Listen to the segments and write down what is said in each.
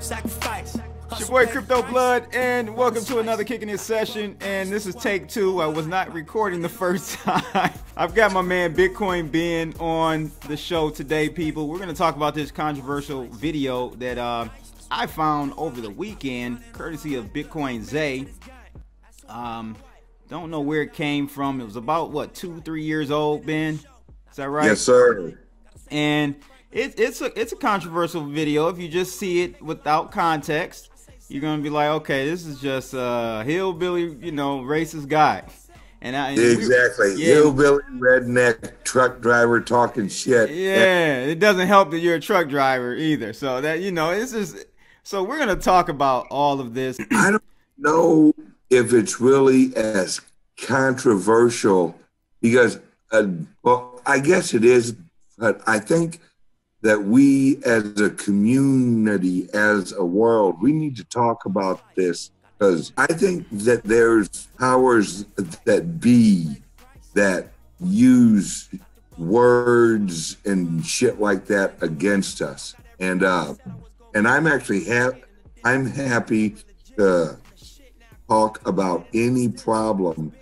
Sacrifice. It's your boy Crypto Blood, and welcome to another Kicking It session. And this is take 2. I was not recording the first time. I've got my man Bitcoin Ben on the show today, people. We're going to talk about this controversial video that I found over the weekend, courtesy of Bitcoin Zay. Don't know where it came from. It was about, what, 2-3 years old, Ben? Is that right? Yes, sir. And it's a controversial video. If you just see it without context, you're gonna be like, okay, this is just a hillbilly, racist guy. Exactly. Hillbilly, redneck, truck driver talking shit. Yeah, it doesn't help that you're a truck driver either. So that, it's just, so we're gonna talk about all of this. I don't know if it's really as controversial because, well, I guess it is, but I think that we as a community, as a world, we need to talk about this because I think that there's powers that be that use words and shit like that against us. And I'm actually I'm happy to talk about any problem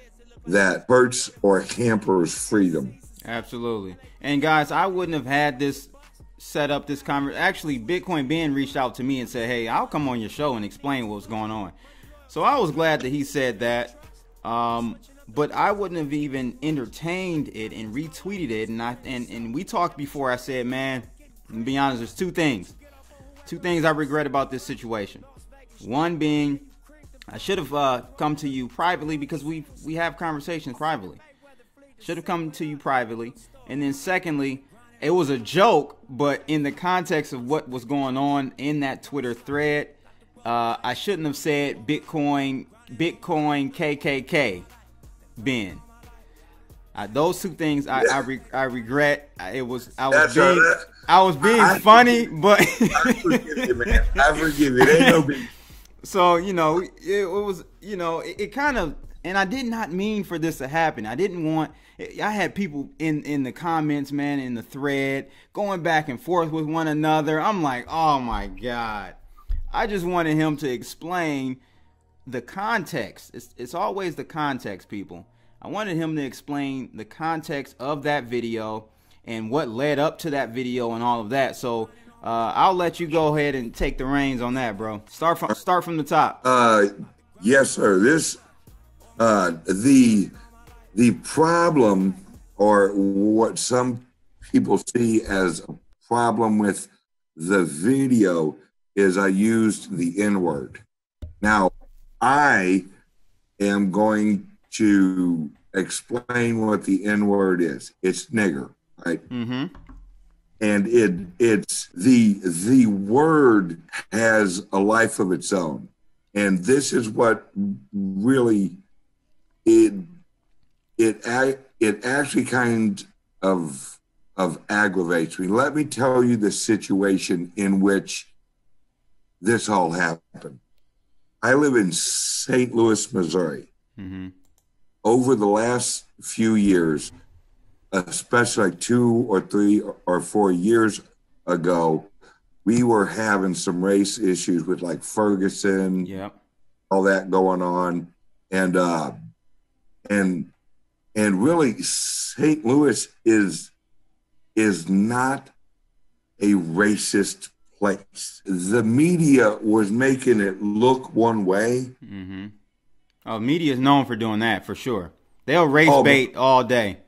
that hurts or hampers freedom. Absolutely. And guys, I wouldn't have had this set up this conversation. Actually, Bitcoin Ben reached out to me and said, hey, I'll come on your show and explain what's going on. So I was glad that he said that. But I wouldn't have even entertained it and retweeted it. And we talked before. I said, man, to be honest, there's two things I regret about this situation. One being, I should have come to you privately because we have conversations privately. Should have come to you privately. And then secondly, it was a joke, but in the context of what was going on in that Twitter thread, I shouldn't have said Bitcoin KKK, Ben. Those two things I regret. I was being funny, but I forgive you, man. I forgive you. It ain't no big. So it was it kind of, and I did not mean for this to happen. I didn't want. I had people in the comments, man, in the thread, going back and forth with one another. I'm like, oh my God. I just wanted him to explain the context. It's always the context, people. I wanted him to explain the context of that video and what led up to that video and all of that. So I'll let you go ahead and take the reins on that, bro. Start from the top. Yes, sir. This the problem, or what some people see as a problem with the video, is I used the N-word. Now, I am going to explain what the N-word is. It's nigger, right? Mm-hmm. And it's the word has a life of its own. And this is what really it actually kind of aggravates me. Let me tell you the situation in which this all happened. I live in St. Louis, Missouri. Mm-hmm. Over the last few years, especially like 2 or 3 or 4 years ago, we were having some race issues with like Ferguson, all that going on. And really, St. Louis is not a racist place. The media was making it look one way. Mm-hmm. Oh, media is known for doing that, for sure. They'll race bait all day.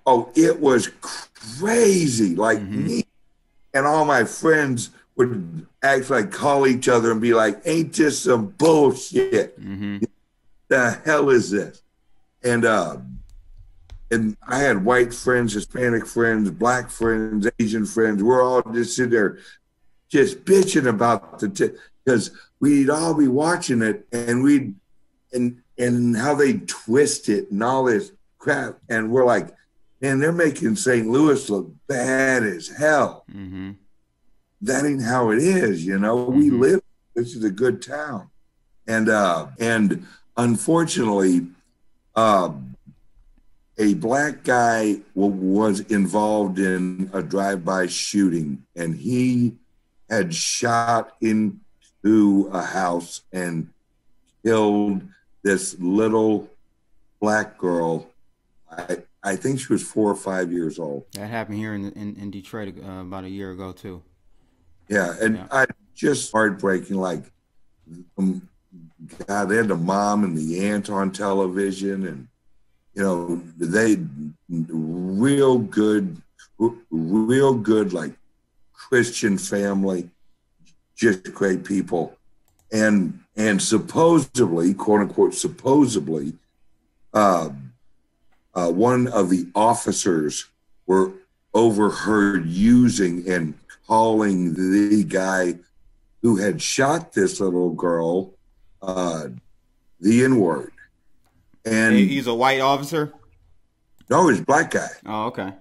Oh, it was crazy. Like me and all my friends would actually call each other and be like, ain't this some bullshit? Mm-hmm. The hell is this? And I had white friends, Hispanic friends, black friends, Asian friends. We're all just sitting there just bitching about because we'd all be watching it and and how they twist it and all this crap. And we're like, man, they're making St. Louis look bad as hell. Mm-hmm. That ain't how it is, We live, this is a good town. And unfortunately, a black guy was involved in a drive-by shooting, and he had shot into to a house and killed this little black girl. I think she was 4 or 5 years old. That happened here in Detroit about a year ago too. Yeah, and I just heartbreaking. Like, God, they had the mom and the aunt on television, and they real good, like Christian family, just great people, and supposedly, quote unquote, supposedly, one of the officers were overheard using and calling the guy who had shot this little girl the N-word. And he's a white officer? No, he's a black guy. Oh, okay.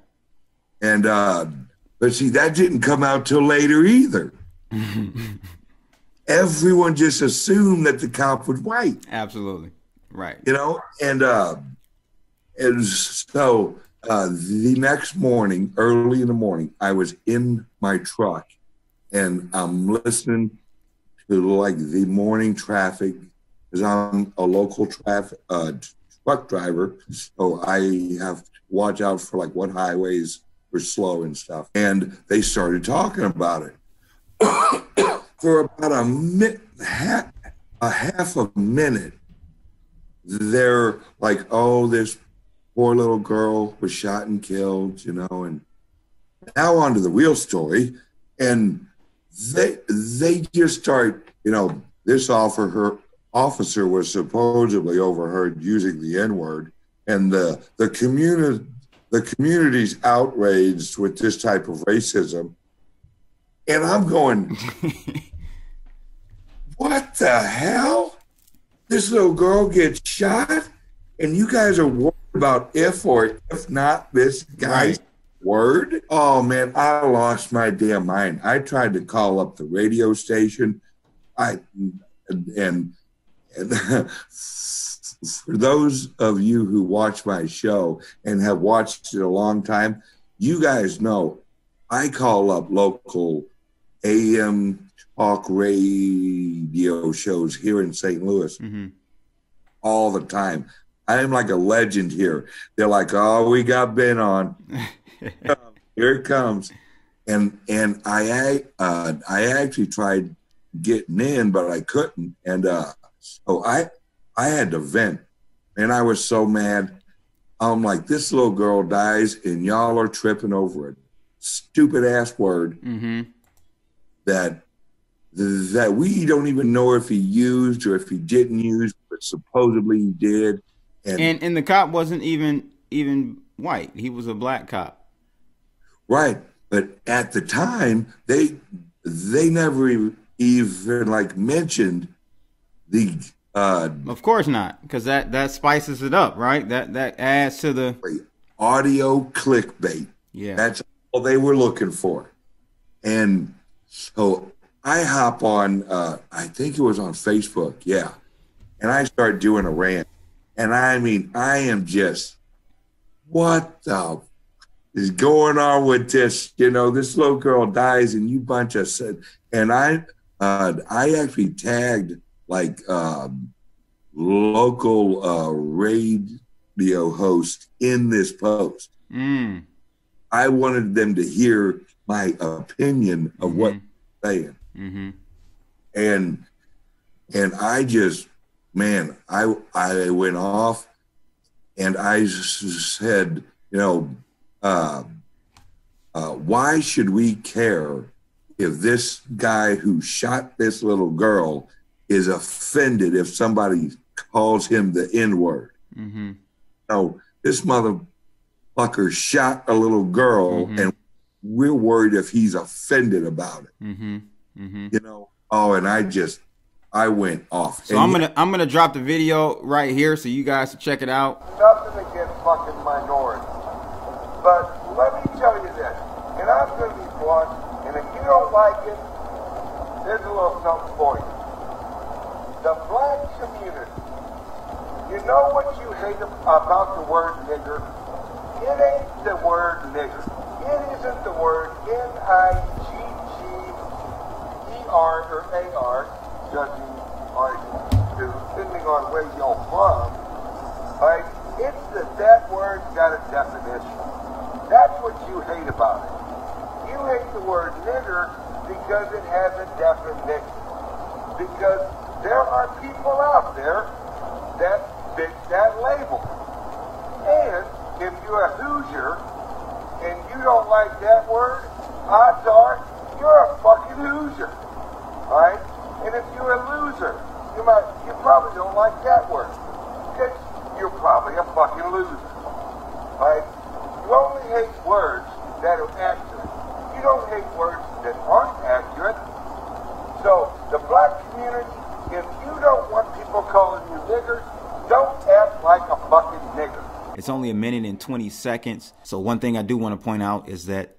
And but see, that didn't come out till later either. Everyone just assumed that the cop was white. Absolutely. Right. And so the next morning, early in the morning, I was in my truck and I'm listening to like the morning traffic, because I'm a local truck driver. So I have to watch out for like what highways were slow and stuff. And they started talking about it for about half a minute. They're like, oh, this poor little girl was shot and killed, and now on to the real story. And they just start, this officer was supposedly overheard using the N-word, and the community's outraged with this type of racism. And I'm going, what the hell? This little girl gets shot, and you guys are worried about if or if not this guy's word? Oh, man, I lost my damn mind. I tried to call up the radio station. And for those of you who watch my show and have watched it a long time, you guys know I call up local AM talk radio shows here in St. Louis all the time. I am like a legend here. They're like, oh, we got Ben on. Here it comes. And I actually tried getting in, but I couldn't. And so I had to vent. And I was so mad. I'm like, this little girl dies and y'all are tripping over a stupid ass word that we don't even know if he used or if he didn't use, but supposedly he did. And the cop wasn't even white. He was a black cop. Right. But at the time, they never even like mentioned the of course not, because that spices it up, right? That adds to the audio clickbait. Yeah. That's all they were looking for. And so I hop on I think it was on Facebook, yeah. And I start doing a rant. And I mean, I am just, what the is going on with this? This little girl dies and you bunch of said, and I actually tagged like local radio host in this post. I wanted them to hear my opinion of what I'm saying. And I just, man, I went off and I said, why should we care if this guy who shot this little girl is offended if somebody calls him the N-word? No, this motherfucker shot a little girl and we're worried if he's offended about it. Oh, and I went off. So I'm gonna drop the video right here so you guys can check it out. Nothing against fucking minorities, but let me tell you this, and I'm gonna be blunt, and if you don't like it, there's a little something for you. The black community, you know what you hate about the word nigger? It ain't the word nigger. It isn't the word N-I-G-G-E-R or A-R. word nigger because it has a definition. Because there are people out there that fit that label. And if you're a Hoosier and you don't like that word, odds are you're a fucking Hoosier. Alright? And if you're a loser, you probably don't like that word. Because you're probably a fucking loser. Alright? You only hate words that are accurate. You don't hate words that aren't accurate. So, the black community, if you don't want people calling you niggers, don't act like a fucking nigger. It's only a minute and 20 seconds. So one thing I do want to point out is that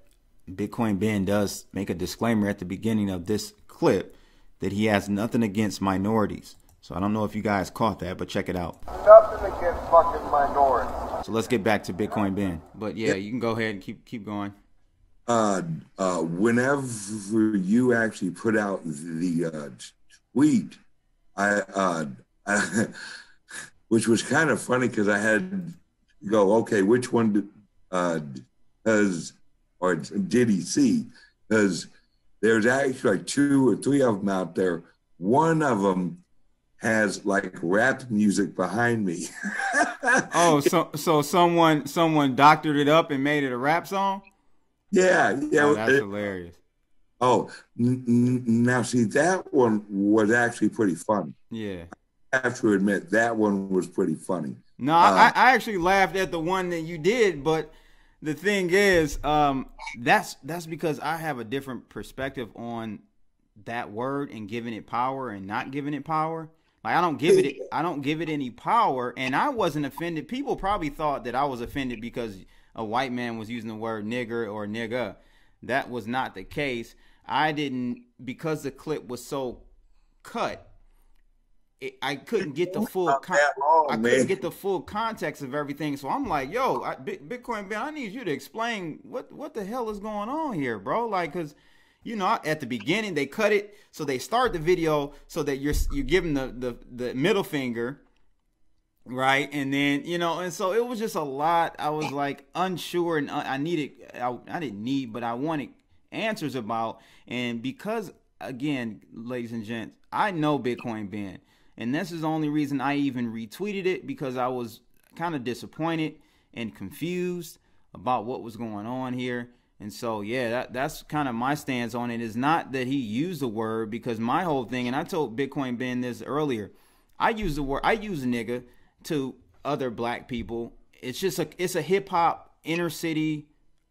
Bitcoin Ben does make a disclaimer at the beginning of this clip that he has nothing against minorities. So I don't know if you guys caught that, but check it out. Nothing against fucking minorities. So let's get back to Bitcoin Ben. But yeah, you can go ahead and keep going. Whenever you actually put out the tweet, I which was kind of funny because I had to go, okay, which one did he see? Because there's actually like 2 or 3 of them out there. One of them has like rap music behind me. Oh, so someone doctored it up and made it a rap song? Yeah. Oh, that's hilarious. Oh, now see, that one was actually pretty funny. Yeah. I have to admit, that one was pretty funny. No, I actually laughed at the one that you did, but the thing is, that's because I have a different perspective on that word and giving it power and not giving it power. Like I don't give it any power, and I wasn't offended. People probably thought that I was offended because a white man was using the word nigger or nigga. That was not the case. I didn't, because the clip was so cut. I couldn't get the full. Couldn't get the full context of everything. So I'm like, yo, Bitcoin Ben, I need you to explain what the hell is going on here, bro. Like, cause you know, at the beginning they cut it, so they start the video so that you're giving the middle finger, right? And then and so it was just a lot. I was like unsure, and I didn't need, but I wanted answers about. And because again, ladies and gents, I know Bitcoin Ben. And this is the only reason I even retweeted it, because I was kind of disappointed and confused about what was going on here. And so, yeah, that's kind of my stance on it. Is not that he used the word, because my whole thing, and I told Bitcoin Ben this earlier, I use nigga to other black people. It's a hip hop, inner city,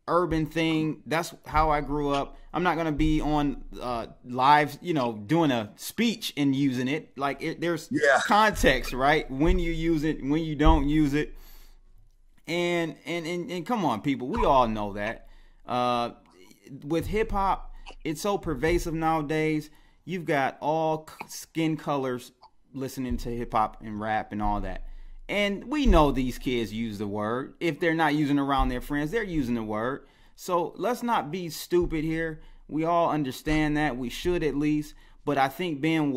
urban thing. That's how I grew up. I'm not gonna be on live, doing a speech and using it. Like there's context, right? When you use it, when you don't use it, and come on, people, we all know that. With hip hop, it's so pervasive nowadays. You've got all skin colors listening to hip hop and rap and all that. And we know these kids use the word. If they're not using it around their friends, they're using the word. So let's not be stupid here. We all understand that. We should at least. But I think, Ben,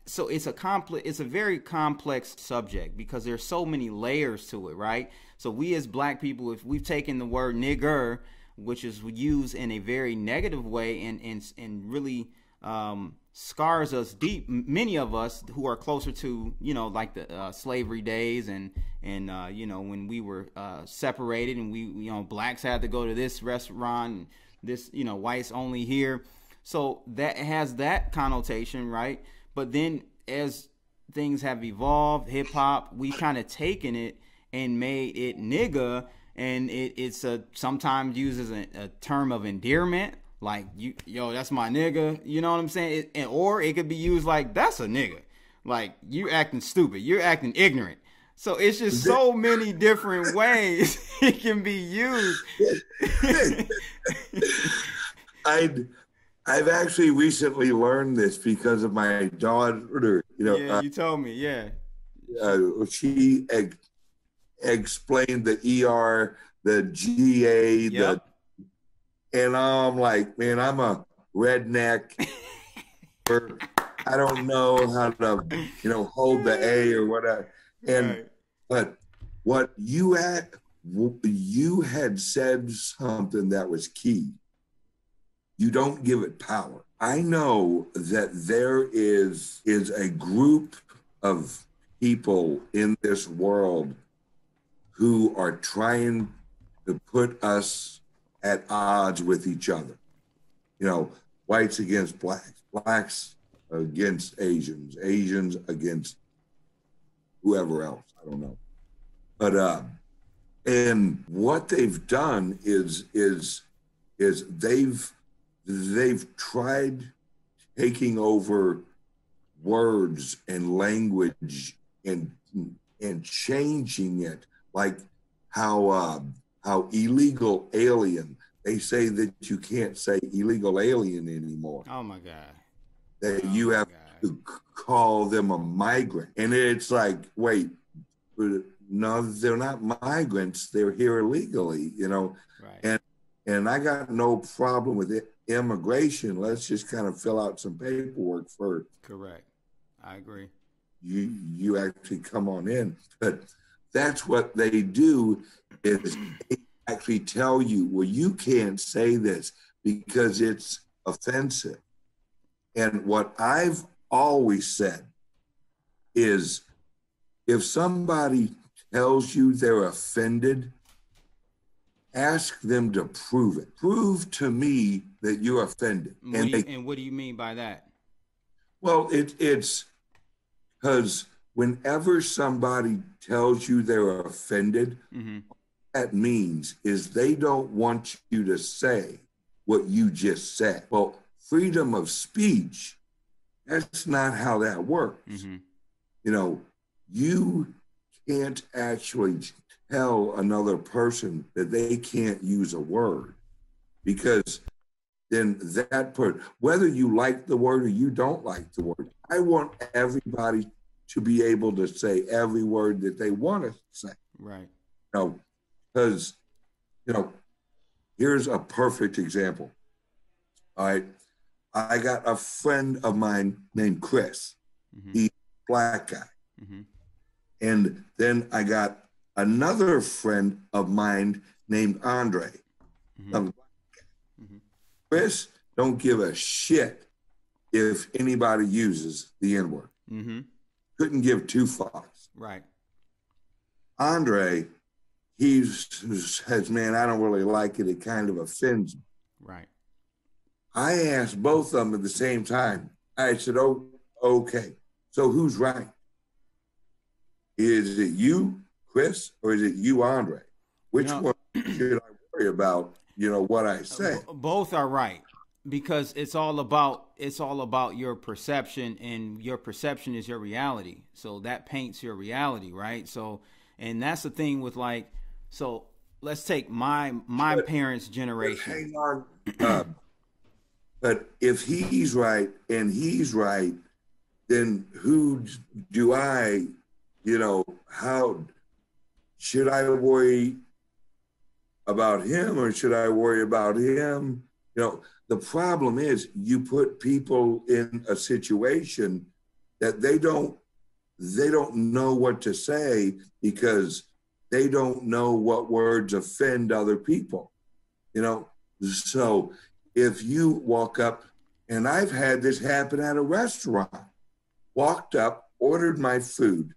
so it's a very complex subject, because there's so many layers to it, right? So we as black people, if we've taken the word nigger, which is used in a very negative way and really scars us deep, many of us who are closer to like the slavery days and when we were separated, and we blacks had to go to this restaurant and this whites only here, so that has that connotation, right? But then as things have evolved, hip hop, we kind of taken it and made it nigga, and it's sometimes used as a term of endearment. Like, yo, that's my nigga. You know what I'm saying? Or it could be used like, that's a nigga. Like, you acting stupid. You're acting ignorant. So it's just so many different ways it can be used. I've actually recently learned this because of my daughter. Yeah, you told me, yeah. She explained the ER, the GA, yep. And I'm like, man, I'm a redneck. I don't know how to, hold the A or whatever. And right. But what you had said something that was key. you don't give it power. I know that there is a group of people in this world who are trying to put us at odds with each other. You know, whites against blacks, blacks against Asians, Asians against whoever else. I don't know. But and what they've done is they've tried taking over words and language and changing it, like how illegal alien. They say that you can't say illegal alien anymore. Oh my God. That you have to call them a migrant. And it's like, wait, no, they're not migrants. They're here illegally, you know. Right. And I got no problem with it. Immigration. Let's just kind of fill out some paperwork first. Correct. I agree. You actually come on in. But that's what they do, is they actually tell you, well, you can't say this because it's offensive. And what I've always said is, if somebody tells you they're offended, ask them to prove it. Prove to me that you're offended. And what do you mean by that? Well, it's because whenever somebody tells you they're offended, Mm-hmm. what that means is they don't want you to say what you just said. Well, freedom of speech, that's not how that works. Mm-hmm. You know, you can't actually tell another person that they can't use a word, because then whether you like the word or you don't like the word, I want everybody to be able to say every word that they want to say. Right. You know, because, you know, here's a perfect example. All right. I got a friend of mine named Chris. Mm-hmm. He's a black guy. Mm-hmm. And then I got another friend of mine named Andre. Mm-hmm. Mm-hmm. Chris don't give a shit if anybody uses the N-word. Mm-hmm. Couldn't give two fucks. Right. Andre, he says, man, I don't really like it. It kind of offends me. Right. I asked both of them at the same time. I said, oh, okay. So who's right? Is it you, Chris, or is it you, Andre? Which one should I worry about? You know what I say. Both are right, because it's all about your perception, and your perception is your reality. So that paints your reality, right? So, and that's the thing with, like, so let's take my parents' generation. Hang on. But if he's right and he's right, then who do I, you know, how should I worry about him, or should I worry about him? You know, the problem is you put people in a situation that they don't know what to say, because they don't know what words offend other people, you know? So if you walk up, and I've had this happen at a restaurant, walked up, ordered my food,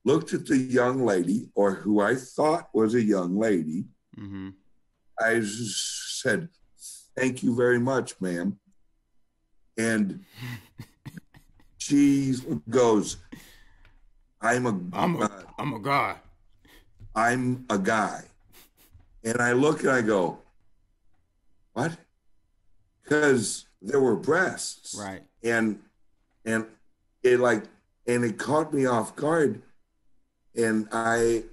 looked at the young lady, or who I thought was a young lady. Mm-hmm. I said, thank you very much, ma'am. And she goes, I'm a guy. I'm a guy. And I look and I go, what? Because there were breasts. Right. And it caught me off guard. And I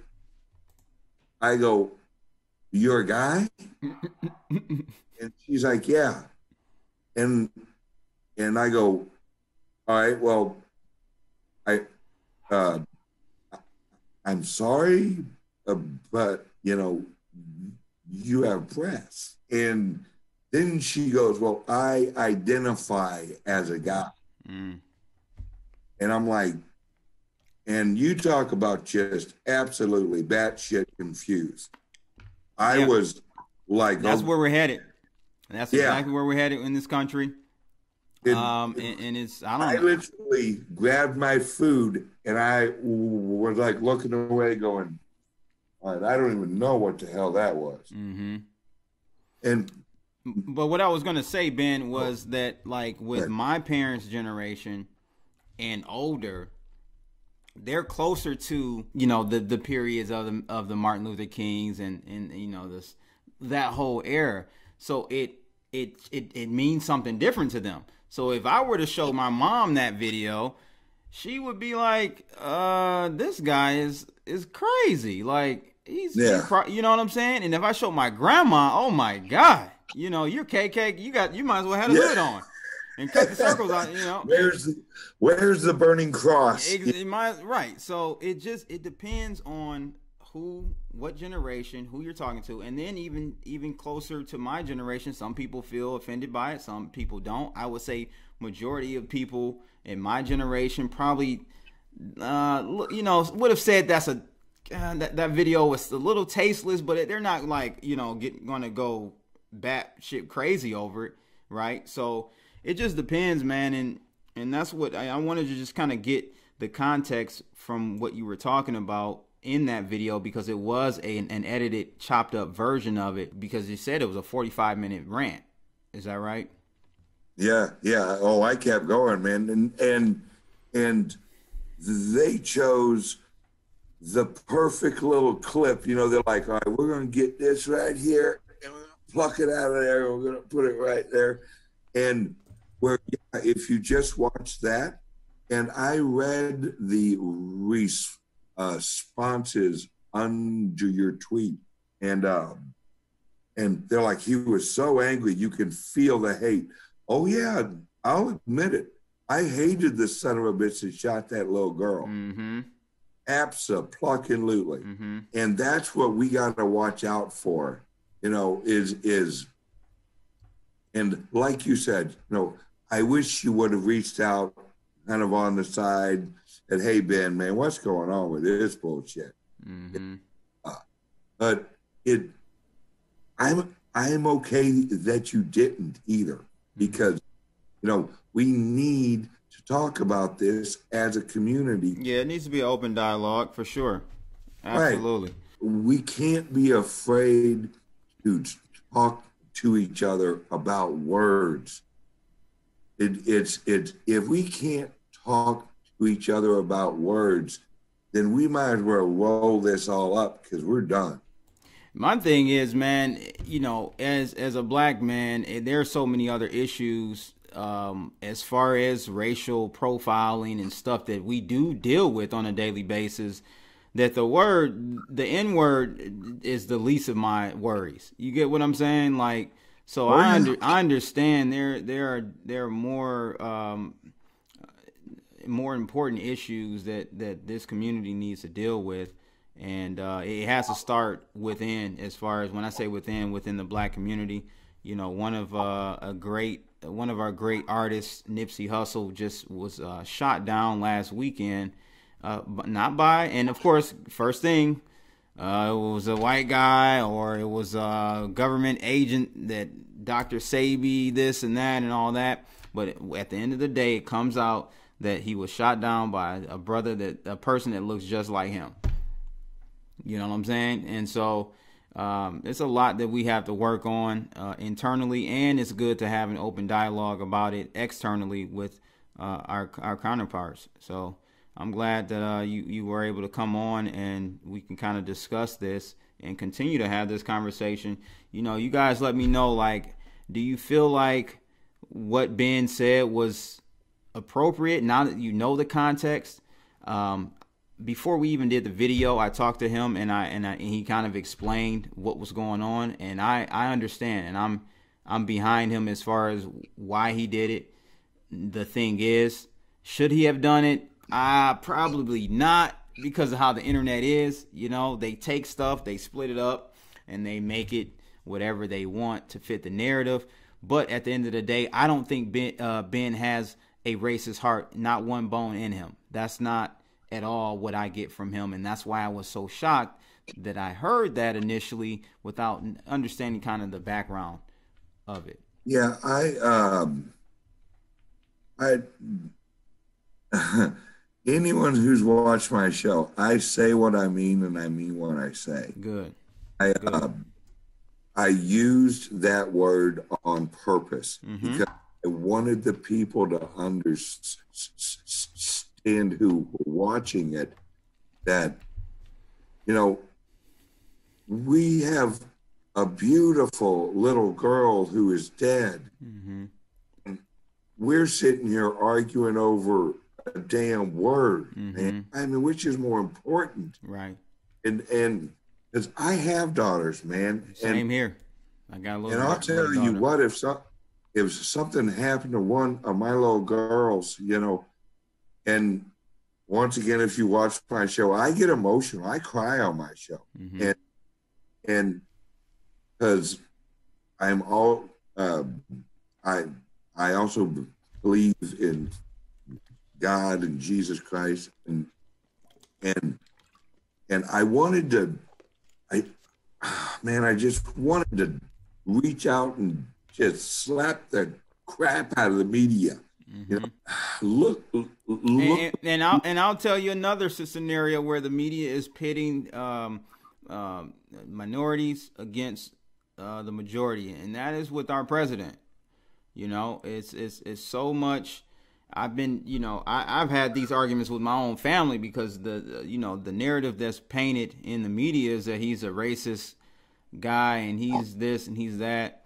go, you're a guy? And she's like, yeah. And I go, all right, well, I'm sorry, but, you know, you have breasts. And then she goes, well, I identify as a guy. Mm. And I'm like, and you talk about just absolutely batshit confused. I was like, that's where we're headed. And that's exactly where we're headed in this country. And it's, I don't know. literally grabbed my food and I was like looking away going, all right, I don't even know what the hell that was. Mm-hmm. But what I was going to say, Ben, was that like with my parents' generation and older, they're closer to, you know, the periods of the Martin Luther Kings and you know, that whole era. So it means something different to them. So if I were to show my mom that video, she would be like, this guy is crazy. Like he's you know what I'm saying? And if I show my grandma, oh my God, you know, you're KK, you might as well have a hood on and cut the circles out, you know. Where's the burning cross? Right. So it depends on what generation, who you're talking to, and then even closer to my generation, some people feel offended by it, some people don't. I would say majority of people in my generation probably, you know, would have said that video was a little tasteless, but they're not like, you know, gonna go batshit crazy over it, right? So it just depends, man, and that's what I wanted to just kind of get the context from what you were talking about in that video, because it was an edited, chopped up version of it, because you said it was a 45-minute rant. Is that right? Yeah. Oh, I kept going, man, and they chose the perfect little clip. You know, they're like, all right, we're gonna get this right here, and we're gonna pluck it out of there, and we're gonna put it right there, and where if you just watch that, and I read the responses under your tweet, and they're like, he was so angry, you can feel the hate. Oh yeah, I'll admit it. I hated the son of a bitch that shot that little girl. Mm-hmm. Abso-plucking-lutely. Mm-hmm. And that's what we got to watch out for, you know, is, and like you said, you know, I wish you would have reached out kind of on the side and, hey, Ben, man, what's going on with this bullshit? Mm-hmm. But I'm okay that you didn't either, because, you know, we need to talk about this as a community. Yeah, it needs to be an open dialogue for sure. Absolutely. Right. We can't be afraid to talk to each other about words. It's if we can't talk to each other about words, then we might as well roll this all up, because we're done. My thing is, man, you know, as a black man, there are so many other issues as far as racial profiling and stuff that we do deal with on a daily basis, that the N-word is the least of my worries. You get what I'm saying? Like, so I understand there are more important issues that this community needs to deal with, and it has to start within. As far as when I say within the black community, you know, one of our great artists, Nipsey Hussle, just was shot down last weekend, but not by, and of course, first thing, it was a white guy, or it was a government agent, that Dr. Sabi, this and that and all that. But at the end of the day, it comes out that he was shot down by a person that looks just like him. You know what I'm saying? And so it's a lot that we have to work on internally, and it's good to have an open dialogue about it externally with our counterparts. So I'm glad that you were able to come on, and we can kind of discuss this and continue to have this conversation. You know, you guys let me know, like, do you feel like what Ben said was appropriate now that you know the context? Before we even did the video, I talked to him, and he kind of explained what was going on, and I understand, and I'm behind him as far as why he did it. The thing is, should he have done it? Probably not, because of how the internet is. You know, they take stuff, they split it up, and they make it whatever they want to fit the narrative. But at the end of the day, I don't think Ben has a racist heart, not one bone in him. That's not at all what I get from him, and that's why I was so shocked that I heard that initially without understanding kind of the background of it. Yeah, I anyone who's watched my show, I say what I mean and I mean what I say. Good. I Good. I used that word on purpose Mm-hmm. because I wanted the people to understand who were watching it that, you know, we have a beautiful little girl who is dead. Mm-hmm. And we're sitting here arguing over a damn word, Mm-hmm. man. I mean, which is more important? Right. And because I have daughters, man. Same here. I got a little. And I'll tell you what, if something happened to one of my little girls, you know, and once again, if you watch my show, I get emotional. I cry on my show, Mm-hmm. and because I'm all, I also believe in God and Jesus Christ, and I wanted to, I just wanted to reach out and just slap the crap out of the media. Mm-hmm. You know, look. And I'll tell you another scenario where the media is pitting minorities against the majority, and that is with our president. You know, it's so much. I've been, you know, I've had these arguments with my own family because the narrative that's painted in the media is that he's a racist guy and he's this and he's that.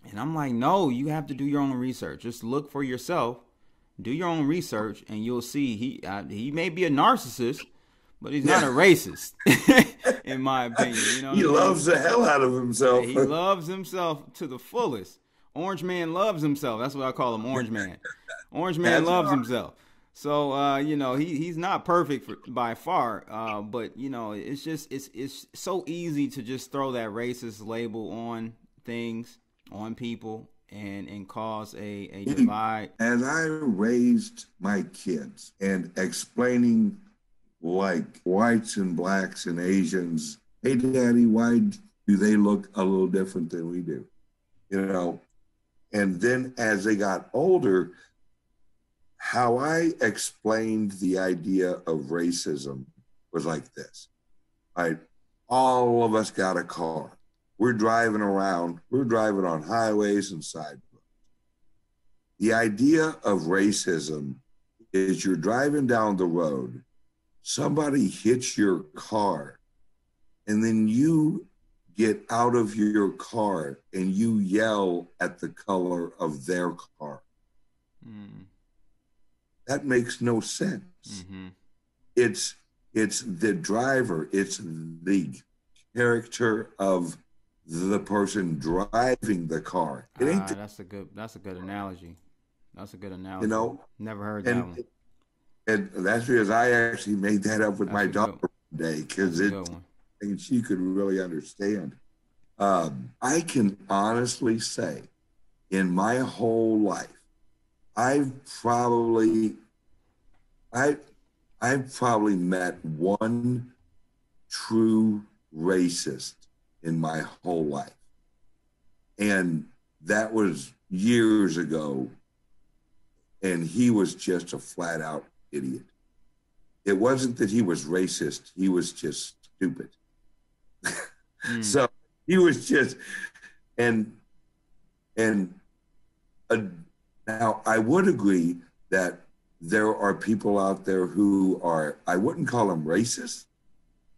And I'm like, no, you have to do your own research. Just look for yourself, do your own research, and you'll see he may be a narcissist, but he's not a racist, in my opinion. You know, he loves the hell out of himself. He loves himself to the fullest. Orange Man loves himself. That's what I call him, Orange Man. Orange Man loves himself. So you know, he's not perfect by far, but you know, it's just it's so easy to just throw that racist label on things, on people, and cause a divide. As I raised my kids and explaining like whites and blacks and Asians, hey daddy, why do they look a little different than we do? You know, and then as they got older, how I explained the idea of racism was like this. All of us got a car. We're driving around. We're driving on highways and side roads. The idea of racism is you're driving down the road, somebody hits your car, and then you get out of your car and you yell at the color of their car. Mm. That makes no sense. Mm-hmm. It's the driver. It's the character of the person driving the car. It ain't. That's a good analogy. That's a good analogy. You know, never heard that one. And that's because I actually made that up with my daughter today because and she could really understand. I can honestly say, in my whole life, I've probably met one true racist in my whole life. And that was years ago. And he was just a flat out idiot. It wasn't that he was racist. He was just stupid. So he was just, now I would agree that there are people out there who are, I wouldn't call them racist.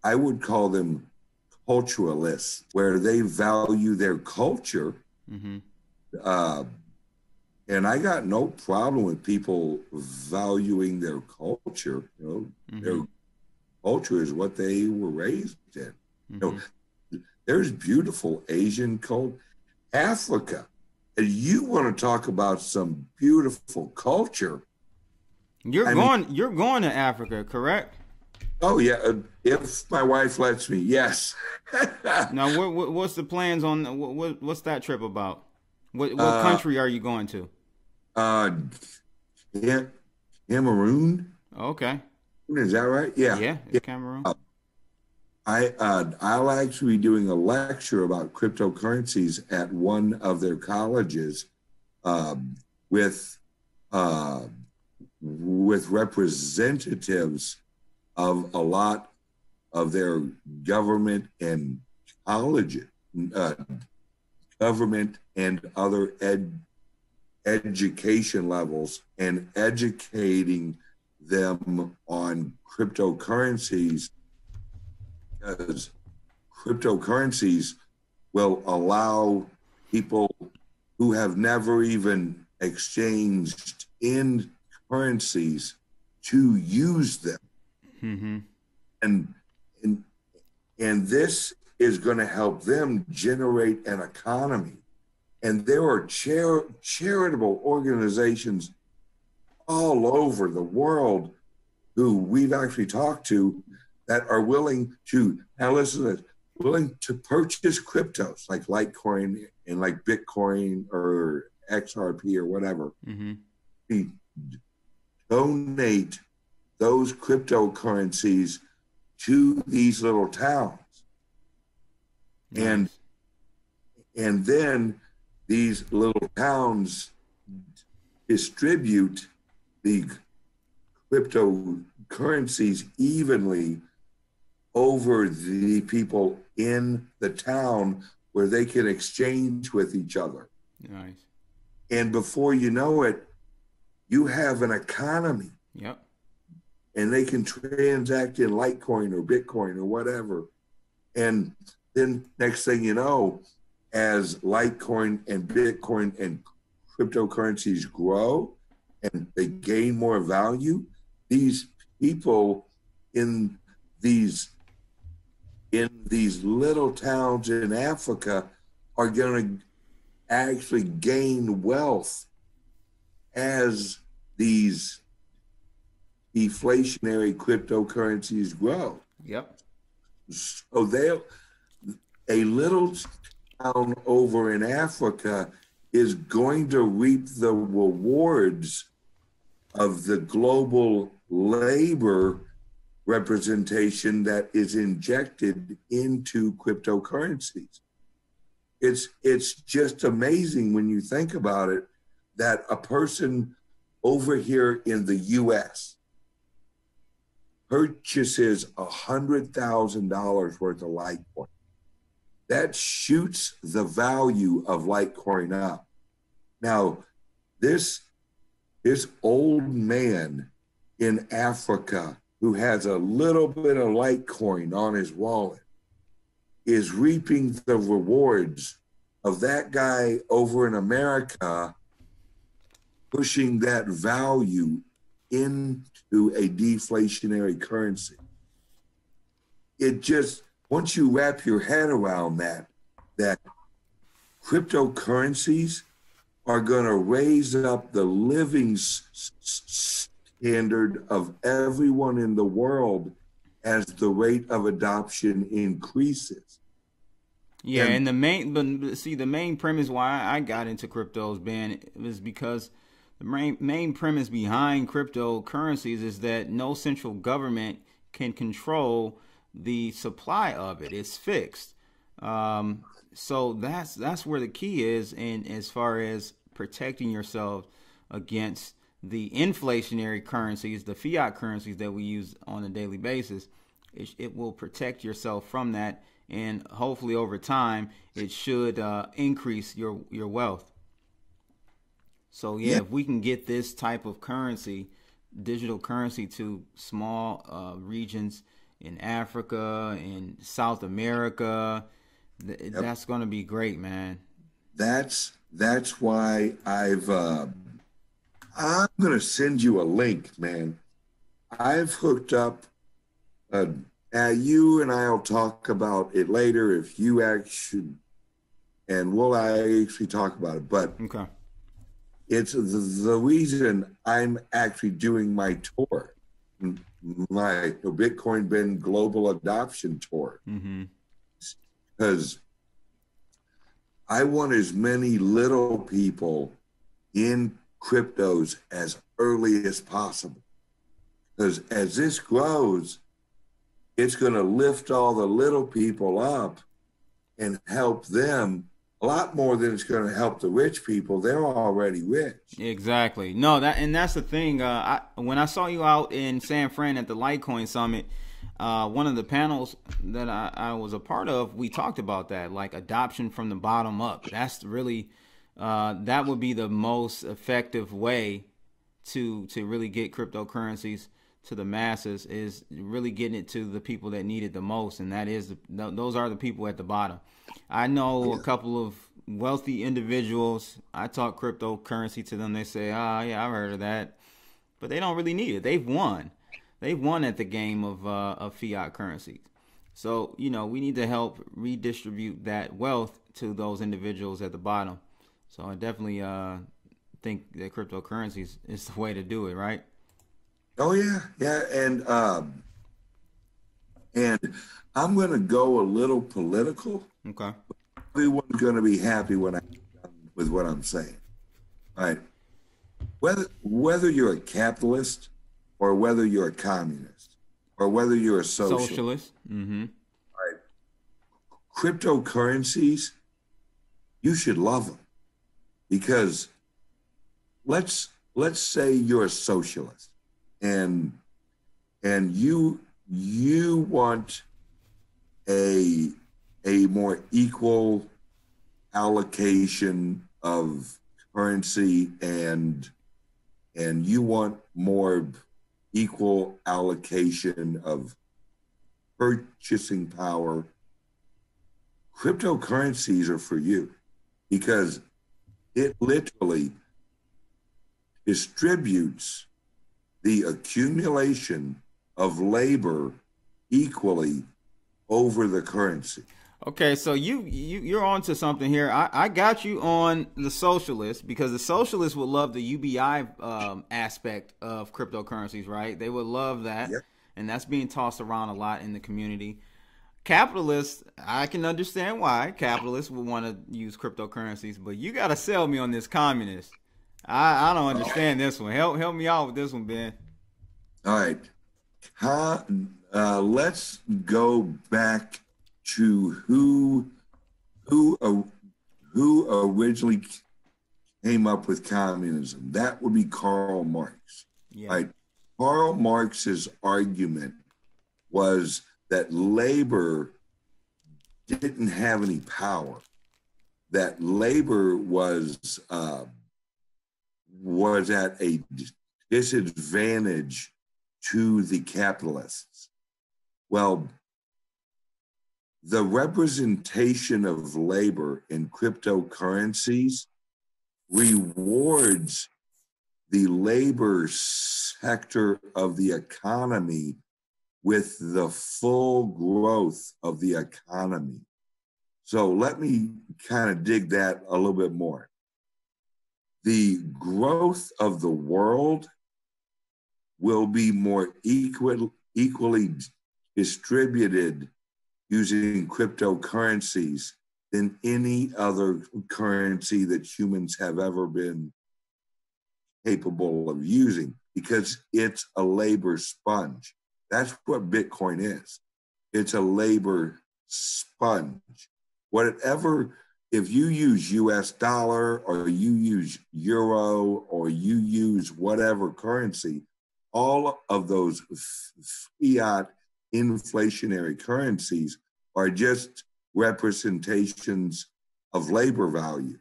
I would call them culturalists, where they value their culture. Mm-hmm. And I got no problem with people valuing their culture. You know, mm-hmm. Their culture is what they were raised in. Mm-hmm. You know, there's beautiful Asian culture. Africa, and you want to talk about some beautiful culture. You're going to Africa, correct? Oh yeah, if my wife lets me, yes. Now, what's the plans on what's that trip about? What country are you going to? Cameroon. Okay. Is that right? Yeah. Yeah, it's Cameroon. I'll actually be doing a lecture about cryptocurrencies at one of their colleges, with uh, with representatives of a lot of their government and college, uh, government and other education levels, and educating them on cryptocurrencies, because cryptocurrencies will allow people who have never even exchanged in currencies to use them. Mm-hmm. And, and, and this is going to help them generate an economy. And there are charitable organizations all over the world who we've actually talked to that are willing to, now listen to this, willing to purchase cryptos like Litecoin and like Bitcoin or XRP or whatever. Mm-hmm. We donate those cryptocurrencies to these little towns. Nice. And then these little towns distribute the cryptocurrencies evenly over the people in the town where they can exchange with each other. Nice. And before you know it, you have an economy. Yep. And they can transact in Litecoin or Bitcoin or whatever. And then next thing you know, as Litecoin and Bitcoin and cryptocurrencies grow and they gain more value, these people in these little towns in Africa are going to actually gain wealth as these deflationary cryptocurrencies grow. Yep. So a little town over in Africa is going to reap the rewards of the global labor representation that is injected into cryptocurrencies. It's just amazing when you think about it, that a person over here in the US purchases $100,000 worth of Litecoin. That shoots the value of Litecoin up. Now, this old man in Africa who has a little bit of Litecoin on his wallet is reaping the rewards of that guy over in America pushing that value into a deflationary currency. It just, once you wrap your head around that cryptocurrencies are going to raise up the living standard of everyone in the world as the rate of adoption increases. Yeah, and the main premise why I got into cryptos, Ben, was because the main premise behind cryptocurrencies is that no central government can control the supply of it. It's fixed. So that's where the key is, and as far as protecting yourself against the inflationary currencies, the fiat currencies that we use on a daily basis, it will protect yourself from that, and hopefully over time it should increase your wealth. So yeah, if we can get this type of currency, digital currency, to small regions in Africa, in South America, that's going to be great, man. That's why I'm going to send you a link, man. I've hooked up, you and I'll talk about it later if you actually, and we'll actually talk about it, but okay. It's the reason I'm actually doing my tour, my Bitcoin Ben Global Adoption Tour, because I want as many little people in cryptos as early as possible. Because as this grows, it's going to lift all the little people up and help them a lot more than it's going to help the rich people. They're already rich. Exactly. No, that's the thing. When I saw you out in San Fran at the Litecoin Summit, one of the panels that I was a part of, we talked about that, like adoption from the bottom up. That's really that would be the most effective way to really get cryptocurrencies to the masses, is really getting it to the people that need it the most, and that is those are the people at the bottom. I know a couple of wealthy individuals. I talk cryptocurrency to them. They say, yeah, I've heard of that," but they don't really need it. They've won. They've won at the game of fiat currencies. So, we need to help redistribute that wealth to those individuals at the bottom. So I definitely think that cryptocurrencies is the way to do it, right? Oh yeah, yeah, and I'm going to go a little political. Okay. Everyone's going to be happy when I'm done with what I'm saying. All right. Whether you're a capitalist or whether you're a communist or whether you're a socialist. Mm-hmm. All right. Cryptocurrencies, you should love them, because let's say you're a socialist and you want a more equal allocation of currency, and you want more equal allocation of purchasing power. Cryptocurrencies are for you, because it literally distributes the accumulation of labor equally over the currency. Okay, so you're on to something here. I got you on the socialists, because the socialists would love the UBI aspect of cryptocurrencies, right? They would love that. Yep. And that's being tossed around a lot in the community. Capitalists, I can understand why capitalists would want to use cryptocurrencies, but you got to sell me on this communist. I don't understand this one. Help me out with this one, Ben. All right. Let's go back to who originally came up with communism. That would be Karl Marx. Yeah. Right? Karl Marx's argument was that labor didn't have any power, that labor was at a disadvantage to the capitalists. Well, the representation of labor in cryptocurrencies rewards the labor sector of the economy with the full growth of the economy. So let me kind of dig that a little bit more. The growth of the world will be more equally distributed using cryptocurrencies than any other currency that humans have ever been capable of using, because it's a labor sponge. That's what Bitcoin is. It's a labor sponge. Whatever, if you use US dollar or you use euro or you use whatever currency, all of those fiat inflationary currencies are just representations of labor value.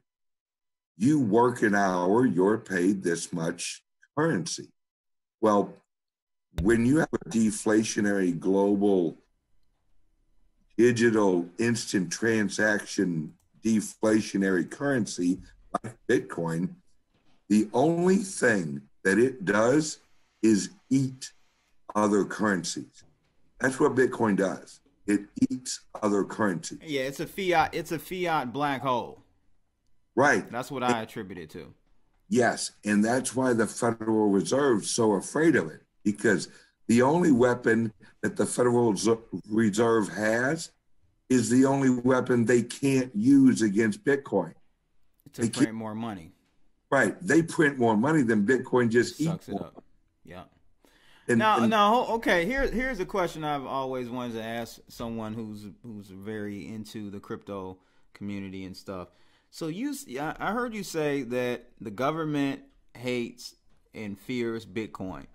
You work an hour, you're paid this much currency. Well, when you have a deflationary global digital instant transaction deflationary currency like Bitcoin, the only thing that it does is eat other currencies. That's what Bitcoin does. It eats other currencies. Yeah, it's a fiat black hole. Right. That's what I attribute it to. Yes, and that's why the Federal Reserve is so afraid of it, because the only weapon that the Federal Reserve has is the only weapon they can't use against Bitcoin. To print more money. Right. They print more money than Bitcoin just sucks eats it up. Yeah. Okay. Here's a question I've always wanted to ask someone who's very into the crypto community and stuff. So I heard you say that the government hates and fears Bitcoin.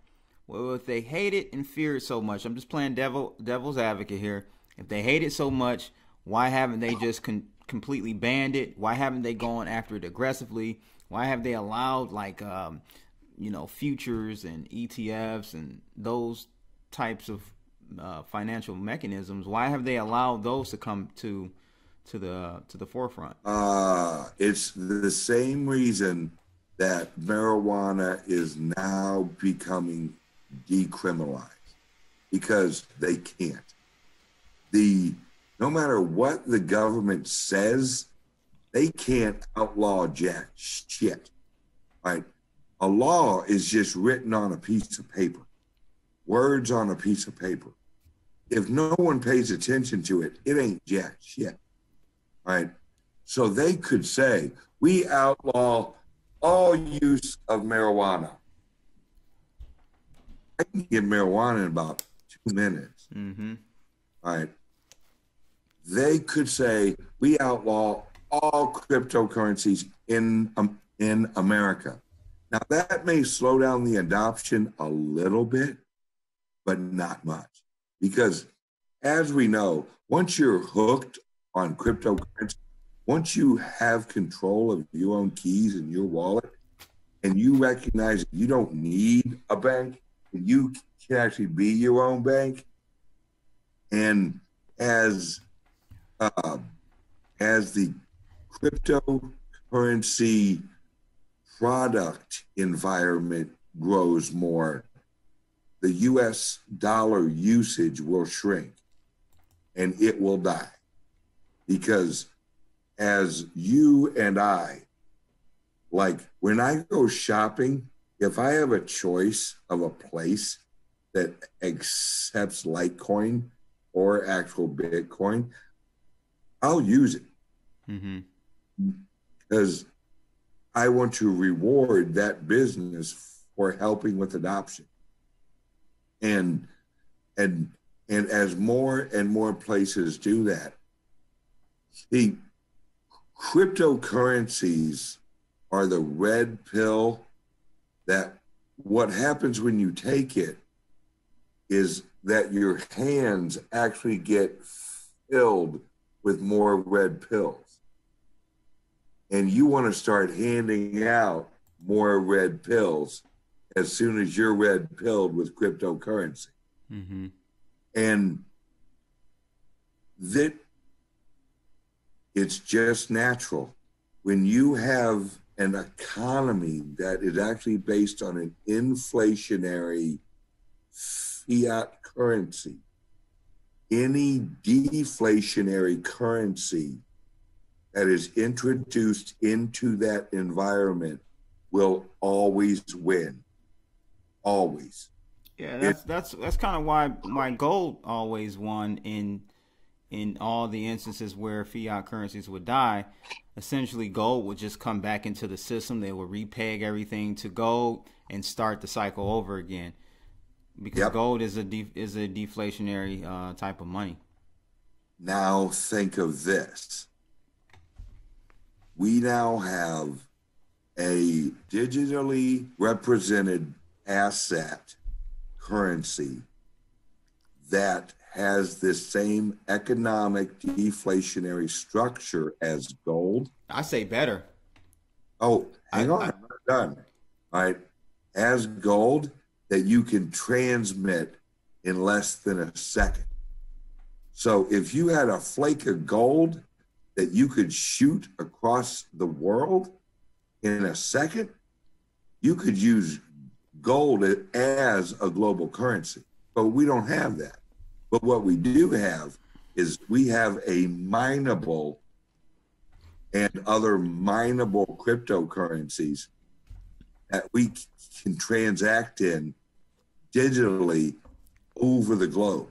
Well, if they hate it and fear it so much, I'm just playing devil's advocate here. If they hate it so much, why haven't they just completely banned it? Why haven't they gone after it aggressively? Why have they allowed futures and ETFs and those types of financial mechanisms? Why have they allowed those to come to the forefront? It's the same reason that marijuana is now becoming decriminalized, because they can't. No matter what the government says, they can't outlaw jack shit, right? A law is just written on a piece of paper, words on a piece of paper. If no one pays attention to it, it ain't jack shit, right? So they could say, we outlaw all use of marijuana. I can get marijuana in about 2 minutes, right? They could say, we outlaw all cryptocurrencies in America. Now, that may slow down the adoption a little bit, but not much. Because as we know, once you're hooked on cryptocurrency, once you have control of your own keys and your wallet, and you recognize that you don't need a bank, and you can actually be your own bank, and as the cryptocurrency product environment grows more, the US dollar usage will shrink and it will die. Because as you and I, like when I go shopping, if I have a choice of a place that accepts Litecoin or actual Bitcoin, I'll use it. Because I want to reward that business for helping with adoption. And as more and more places do that, the cryptocurrencies are the red pill that what happens when you take it is that your hands actually get filled with more red pills. And you want to start handing out more red pills as soon as you're red pilled with cryptocurrency. And that it's just natural. When you have an economy that is actually based on an inflationary fiat currency, any deflationary currency that is introduced into that environment will always win. Always. Yeah, that's kind of why gold always won in all the instances where fiat currencies would die. Essentially, gold would just come back into the system. They would repeg everything to gold and start the cycle over again. Because gold is a deflationary type of money. Now think of this. We now have a digitally represented asset currency that has the same economic deflationary structure as gold. I say better. Oh, hang on, I'm not done. All right. As gold that you can transmit in less than a second. So if you had a flake of gold that you could shoot across the world in a second, you could use gold as a global currency. But we don't have that. But what we do have is we have a mineable and other mineable cryptocurrencies that we can transact in digitally over the globe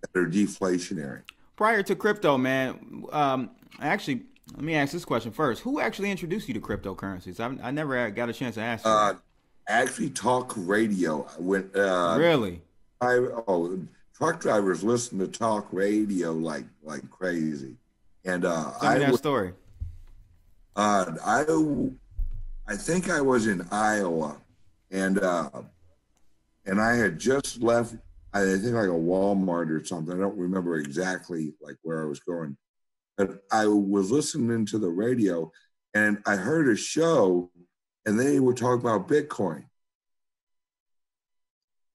that are deflationary. Prior to crypto, man, actually, let me ask this question first. Who actually introduced you to cryptocurrencies? I never got a chance to ask you. actually talk radio. When Really? truck drivers listen to talk radio like crazy, and Tell me that story. I think I was in Iowa, and I had just left. I think like a Walmart or something. I don't remember exactly like where I was going, but I was listening to the radio, and I heard a show, and they were talking about Bitcoin,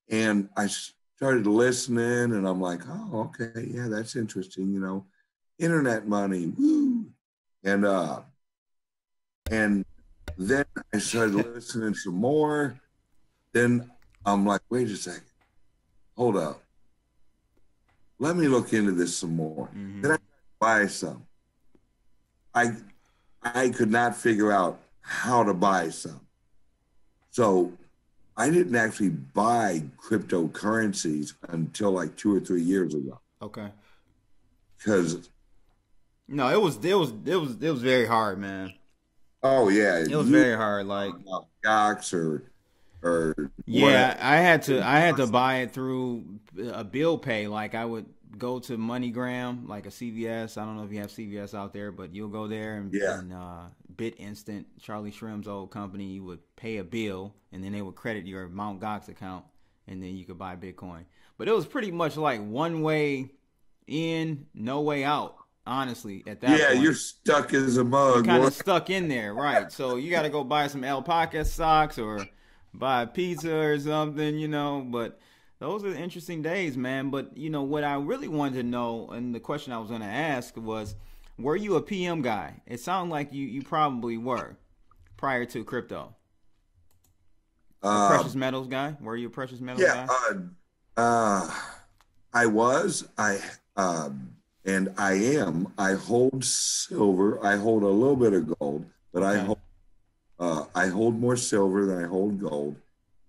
and I started listening, and I'm like, oh, okay, yeah, that's interesting, internet money, woo, and then I started listening some more. Then I'm like, wait a second, hold up, let me look into this some more. Mm-hmm. Then I buy some. I could not figure out how to buy some, so I didn't actually buy cryptocurrencies until like 2 or 3 years ago. Okay. Because no, it was very hard, man. Oh yeah, it was very hard. Like stocks or yeah, whatever. I had to buy it through a bill pay. Like I would go to MoneyGram, like a CVS. I don't know if you have CVS out there, but you'll go there and Bit Instant, Charlie Shrim's old company. You would pay a bill, and then they would credit your Mt. Gox account, and then you could buy Bitcoin. But it was pretty much like one way in, no way out. Honestly, at that point. Yeah, you're stuck as a mug. You're kind of stuck in there, right? So you got to go buy some alpaca socks or buy a pizza or something, But those are interesting days, man. But, what I really wanted to know, and the question I was going to ask was, were you a PM guy? It sounded like you probably were prior to crypto. A precious metals guy? Were you a precious metals guy? I was. And I am. I hold silver. I hold a little bit of gold, but okay. I hold more silver than I hold gold,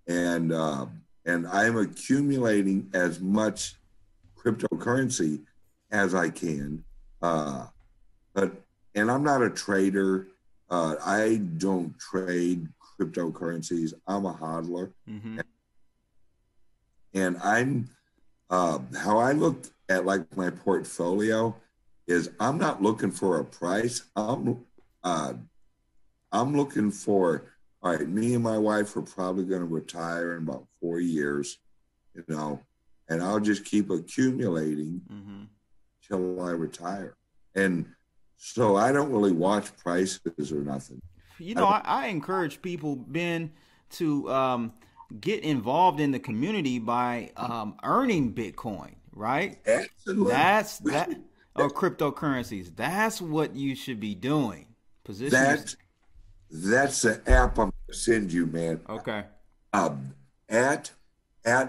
and I'm accumulating as much cryptocurrency as I can. And I'm not a trader. I don't trade cryptocurrencies. I'm a hodler, and I'm how I look at like my portfolio is I'm not looking for a price. I'm looking for, all right, me and my wife are probably going to retire in about 4 years, and I'll just keep accumulating till I retire. And so I don't really watch prices or nothing. I encourage people, Ben, to get involved in the community by earning Bitcoin. Right? Absolutely. Or cryptocurrencies. That's what you should be doing. That's the app I'm gonna send you, man. Okay. At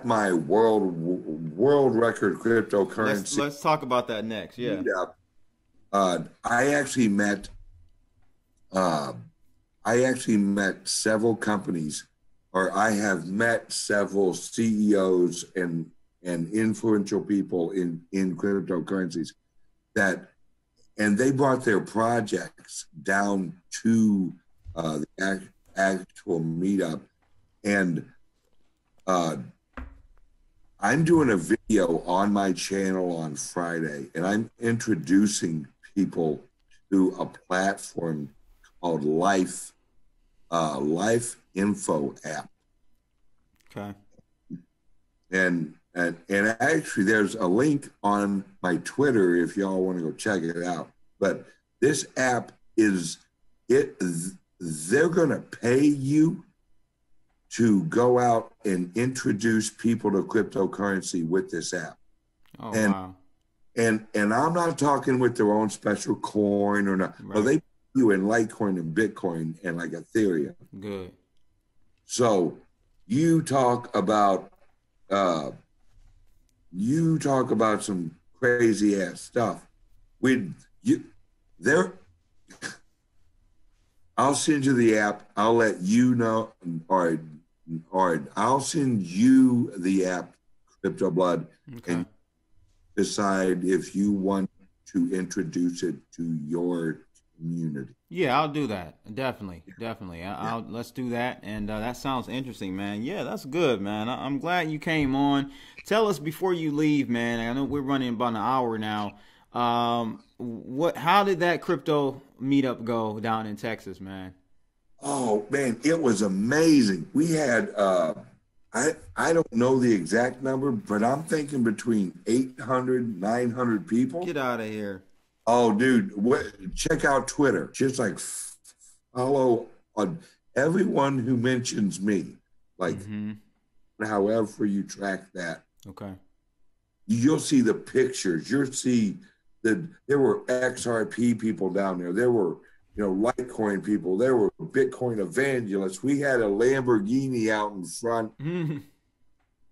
my world record cryptocurrency. Let's talk about that next. Yeah. I actually met several companies, or I have met several CEOs and influential people in cryptocurrencies and they brought their projects down to the actual meetup. And I'm doing a video on my channel on Friday, and I'm introducing people to a platform called Life Info app. Okay. And actually, there's a link on my Twitter if y'all want to go check it out. But this app they're going to pay you to go out and introduce people to cryptocurrency with this app. Oh, wow. And I'm not talking with their own special coin or not. Right. Well, they pay you in Litecoin and Bitcoin and like Ethereum. Good. So you talk about some crazy ass stuff. I'll send you the app. I'll let you know, or I'll send you the app, Crypto Blood, and decide if you want to introduce it to your community. Yeah, I'll do that. Definitely, definitely. Let's do that. And that sounds interesting, man. Yeah, that's good, man. I'm glad you came on. Tell us before you leave, man. I know we're running about an hour now. How did that crypto meetup go down in Texas, man? Oh man, it was amazing. We had I don't know the exact number, but I'm thinking between 800, 900 people. Get out of here. Oh, dude, check out Twitter. Just like follow on everyone who mentions me. Like, however you track that. Okay. You'll see the pictures. You'll see that there were XRP people down there. There were, Litecoin people. There were Bitcoin evangelists. We had a Lamborghini out in front,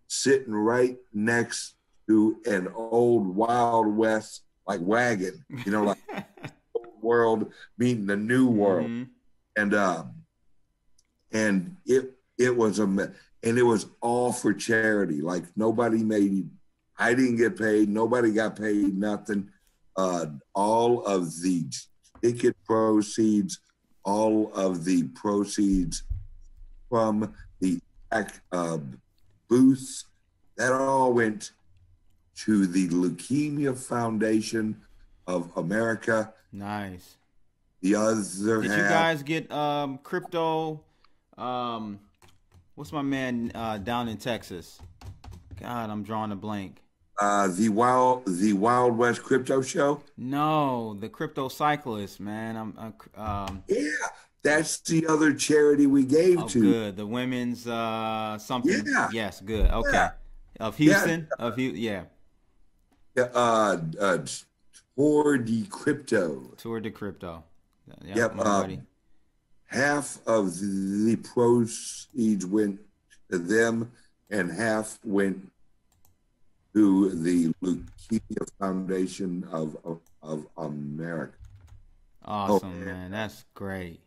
sitting right next to an old Wild West wagon, like old world meeting the new world. And it was and it was all for charity. Like I didn't get paid, nobody got paid, nothing. All of the ticket proceeds, all of the proceeds from the booths, that all went to the Leukemia Foundation of America. Nice. The other Did half, you guys get crypto? What's my man down in Texas? God, I'm drawing a blank. The Wild West Crypto Show? No, the Crypto Cyclist, man. Yeah, that's the other charity we gave to. Good. The women's something. Yeah. Yes, good. Okay. Yeah. Of Houston? Yeah. Tour de Crypto. Tour de Crypto. Yep. Half of the proceeds went to them, and half went to the Leukemia Foundation of America. Awesome, man. That's great.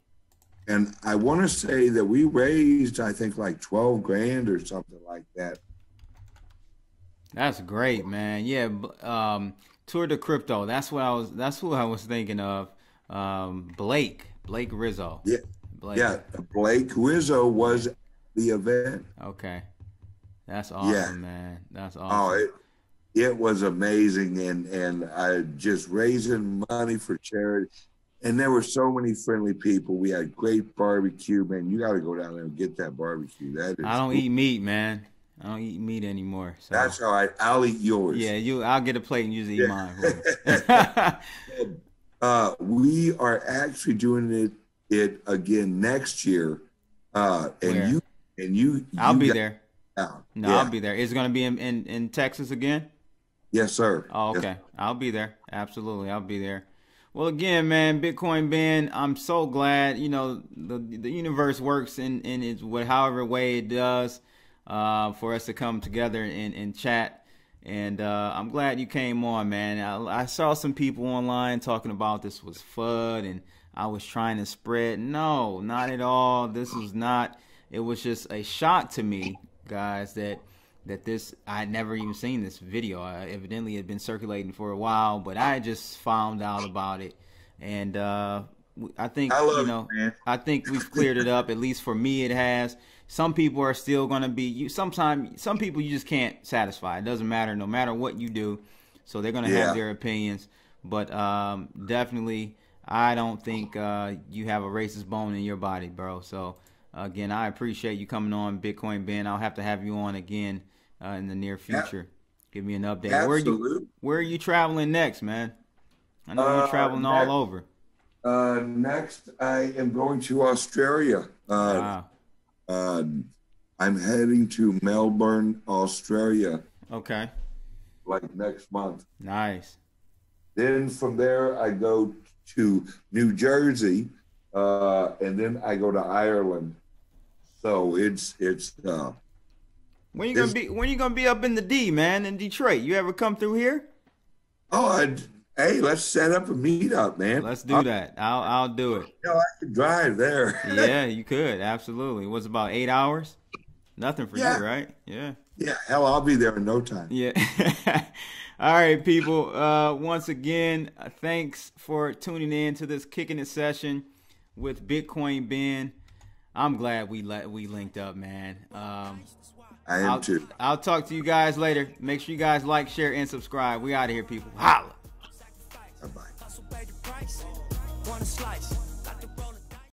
And I want to say that we raised, I think, like 12 grand or something like that. That's great, man. Yeah, Tour de Crypto. That's who I was thinking of. Blake Rizzo. Yeah. Blake Rizzo was the event. Okay. That's awesome, man. That's awesome. Oh, it was amazing, and I just raising money for charity. And there were so many friendly people. We had great barbecue, man. You got to go down there and get that barbecue. I don't eat meat, man. I don't eat meat anymore. So. That's all right. I'll eat yours. Yeah, I'll get a plate and you eat mine. We are actually doing it again next year. I'll be there. No, yeah. I'll be there. Is it going to be in Texas again? Yes, sir. Oh, okay. Yes. I'll be there. Absolutely. I'll be there. Well, again, man, Bitcoin Ben, I'm so glad, the universe works in its however way it does for us to come together and chat. And I'm glad you came on, man. I saw some people online talking about this was FUD and I was trying to spread. No, not at all. This was not. It was just a shock to me, guys, that this, I had never even seen this video. Evidently it had been circulating for a while, but I just found out about it. And I think, I think we've cleared it up. At least for me, it has. Some people are still going to be, some people you just can't satisfy. It doesn't matter, no matter what you do. So they're going to have their opinions. But definitely, I don't think you have a racist bone in your body, bro. So, again, I appreciate you coming on, Bitcoin Ben. I'll have to have you on again in the near future. Give me an update. Absolutely. Where are you traveling next, man? I know you're traveling all over. Next, I am going to Australia. Wow. I'm heading to Melbourne, Australia. Okay. Like next month. Nice. Then from there, I go to New Jersey, and then I go to Ireland. So it's. When you gonna be up in the D, man, in Detroit? You ever come through here? Oh, hey, let's set up a meetup, man. Let's do that. I'll do it. I could drive there. Yeah, you could absolutely. What's about 8 hours? Nothing for you, right? Yeah. Yeah, hell, I'll be there in no time. Yeah. All right, people. Once again, thanks for tuning in to this Kicking It session with Bitcoin Ben. I'm glad we linked up, man. I am too. I'll talk to you guys later. Make sure you guys like, share, and subscribe. We out of here, people. Holla. Bye-bye.